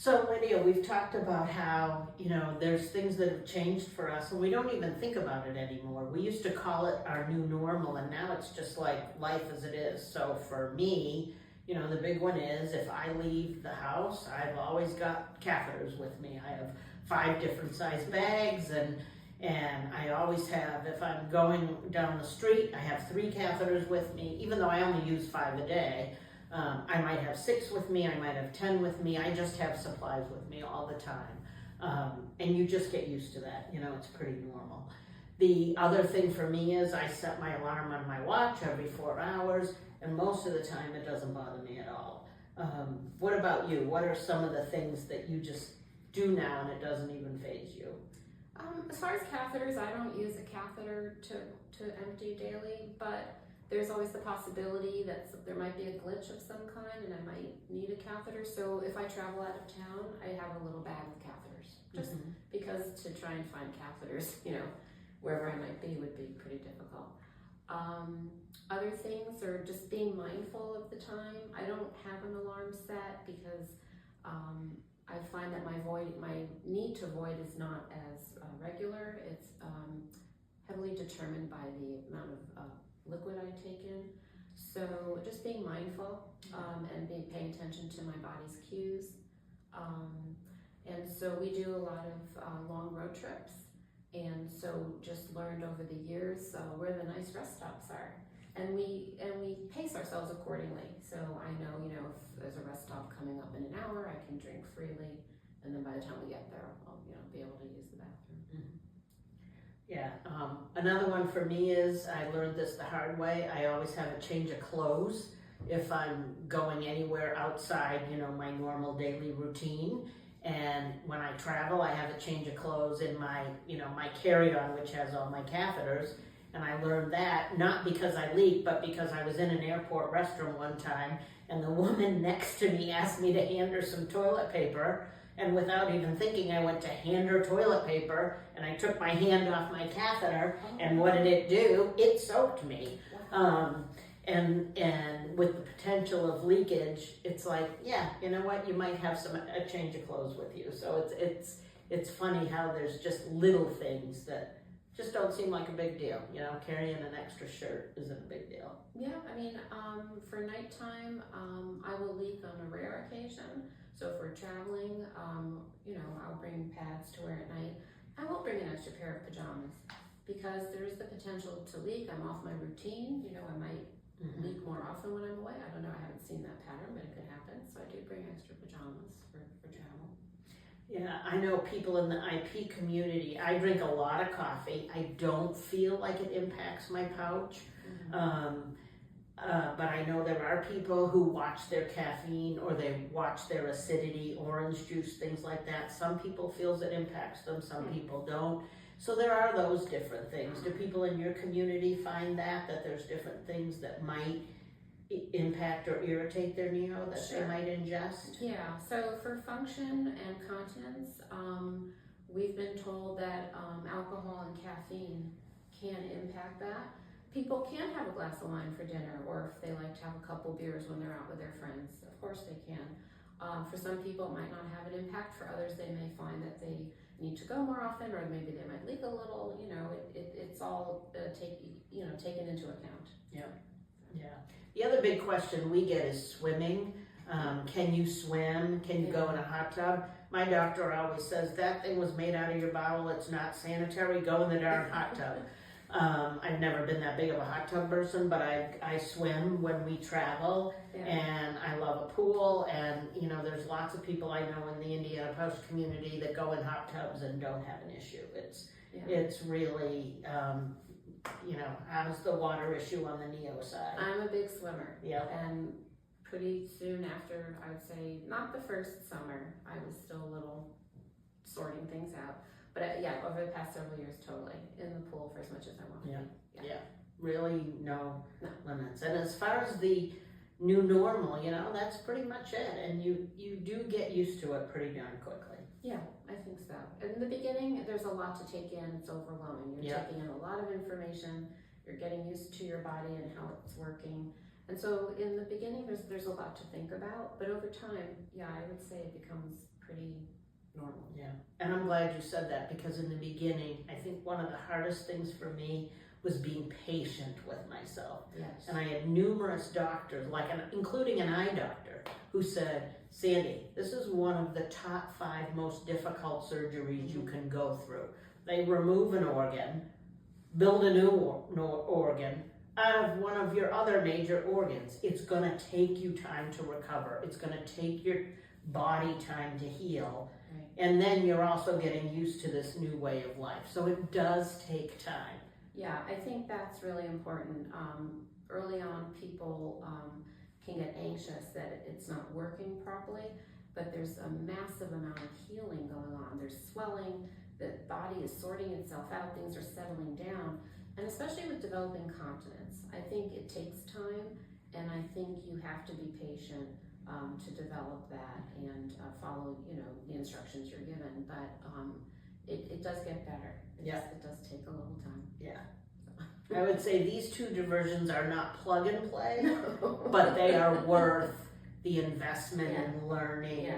So Lydia, we've talked about how, there's things that have changed for us and we don't even think about it anymore. We used to call it our new normal and now it's just like life as it is. So for me, the big one is if I leave the house, I've always got catheters with me. I have 5 different size bags and I always have, if I'm going down the street, I have 3 catheters with me, even though I only use 5 a day. I might have 6 with me, I might have 10 with me, I just have supplies with me all the time. And you just get used to that, it's pretty normal. The other thing for me is I set my alarm on my watch every 4 hours, and most of the time it doesn't bother me at all. What about you? What are some of the things that you just do now and it doesn't even faze you? As far as catheters, I don't use a catheter to empty daily, but there's always the possibility that there might be a glitch of some kind and I might need a catheter. So if I travel out of town, I have a little bag of catheters, just because to try and find catheters, wherever I might be would be pretty difficult. Other things are just being mindful of the time. I don't have an alarm set because I find that my need to void is not as regular. It's heavily determined by the amount of liquid I take in. So just being mindful and paying attention to my body's cues. And so we do a lot of long road trips. And so just learned over the years where the nice rest stops are. And we pace ourselves accordingly. So I know, if there's a rest stop coming up in an hour, I can drink freely. And then by the time we get there, I'll be able to use the bathroom. Yeah, another one for me is, I learned this the hard way, I always have a change of clothes if I'm going anywhere outside, my normal daily routine. And when I travel, I have a change of clothes in my, my carry-on, which has all my catheters. And I learned that, not because I leak, but because I was in an airport restroom one time, and the woman next to me asked me to hand her some toilet paper. And without even thinking, I went to hand her toilet paper, and I took my hand off my catheter, and what did it do? It soaked me. And with the potential of leakage, it's like, yeah, you know what? You might have a change of clothes with you. So it's funny how there's just little things that just don't seem like a big deal. Carrying an extra shirt isn't a big deal. Yeah, for nighttime, I will leak on a rare occasion. So if we're traveling, I'll bring pads to wear at night. I won't bring an extra pair of pajamas because there's the potential to leak. I'm off my routine. I might leak more often when I'm away. I don't know. I haven't seen that pattern, but it could happen. So I do bring extra pajamas for travel. Yeah, I know people in the IP community, I drink a lot of coffee. I don't feel like it impacts my pouch. But I know there are people who watch their caffeine or they watch their acidity, orange juice, things like that. Some people feels it impacts them, some people don't. So there are those different things. Do people in your community find that there's different things that might impact or irritate their Neo that they might ingest? Yeah, so for function and continence, we've been told that alcohol and caffeine can impact that. People can have a glass of wine for dinner, or if they like to have a couple beers when they're out with their friends, of course they can. For some people it might not have an impact. For others they may find that they need to go more often, or maybe they might leak a little. It's all taken into account. Yeah. The other big question we get is swimming. Can you swim? Can you go in a hot tub? My doctor always says that thing was made out of your bowel. It's not sanitary. Go in the darn hot tub. I've never been that big of a hot tub person, but I swim when we travel, and I love a pool, and there's lots of people I know in the Indiana Post community that go in hot tubs and don't have an issue. It's really, how's the water issue on the Neo side? I'm a big swimmer. Yeah. And pretty soon after, I would say, not the first summer, I was still a little sorting things out. But over the past several years, totally in the pool for as much as I want. Yeah. Really no limits. And as far as the new normal, that's pretty much it. And you do get used to it pretty darn quickly. Yeah, I think so. In the beginning, there's a lot to take in. It's overwhelming. You're taking in a lot of information. You're getting used to your body and how it's working. And so in the beginning, there's a lot to think about. But over time, I would say it becomes pretty normal. Yeah, and I'm glad you said that, because in the beginning, I think one of the hardest things for me was being patient with myself. Yes. And I had numerous doctors, including an eye doctor, who said, Sandy, this is one of the top 5 most difficult surgeries you can go through. They remove an organ, build a new organ out of one of your other major organs. It's gonna take you time to recover. It's gonna take your body time to heal. Right. And then you're also getting used to this new way of life. So it does take time. Yeah, I think that's really important. Early on, people can get anxious that it's not working properly, but there's a massive amount of healing going on. There's swelling, the body is sorting itself out, things are settling down, and especially with developing continence, I think it takes time, and I think you have to be patient to develop that and follow, the instructions you're given. But it does get better. It does take a little time. Yeah. I would say these 2 diversions are not plug and play, but they are worth the investment in learning,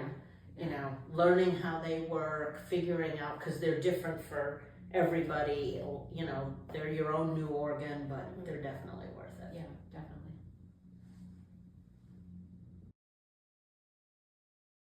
learning how they work, figuring out, because they're different for everybody, they're your own new organ, but they're definitely worth it. Yeah, definitely.